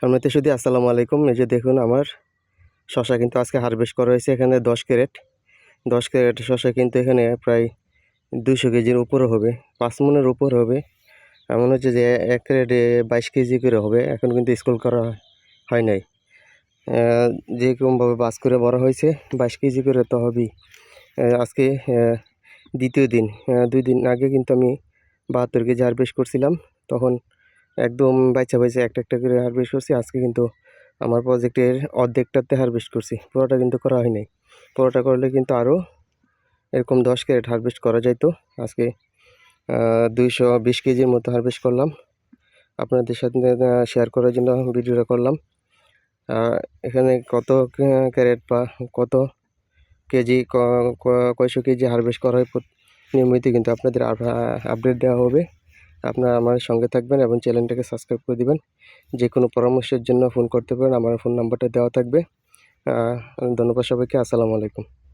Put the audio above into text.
সম্মানিত সুধী, আসসালামু আলাইকুম। এই যে দেখুন, আমার শশা কিন্তু আজকে হারভেস্ট করা হয়েছে। এখানে 10 ক্যারেট শশা কিন্তু এখানে প্রায় 200 কেজির উপরে হবে, 5 মনের উপর হবে। এমন হচ্ছে যে 1 ক্যারেটে 22 কেজি করে হবে। এখন কিন্তু স্কুল করা হয় নাই, যেরকমভাবে বাস করে বড় হয়েছে 22 কেজি করে তো হবেই। আজকে দ্বিতীয় দিন, 2 দিন আগে কিন্তু আমি 72 কেজি হারভেস্ট করছিলাম। তখন একদম বাইচা একটা করে হারভেস্ট করছি। আজকে কিন্তু আমার প্রজেক্টের অর্ধেকটাতে হারভেস্ট করছি, পুরোটা কিন্তু করা হয় নাই। পুরোটা করলে কিন্তু আরও এরকম 10 ক্যারেট হারভেস্ট করা যাইতো। আজকে 220 কেজির মতো হারভেস্ট করলাম। আপনাদের সাথে শেয়ার করার জন্য ভিডিওটা করলাম। এখানে কত ক্যারেট বা কত কেজি, কয়শো কেজি হারভেস্ট করা হয় নিয়মিত কিন্তু আপনাদের আপডেট দেওয়া হবে। আপনারা আমার সঙ্গে থাকবেন এবং চ্যানেলটাকে সাবস্ক্রাইব করে দিবেন। যে কোনো পরামর্শের জন্য ফোন করতে পারেন, আমার ফোন নাম্বারটা দেওয়া থাকবে। ধন্যবাদ সবাইকে। আসসালামু আলাইকুম।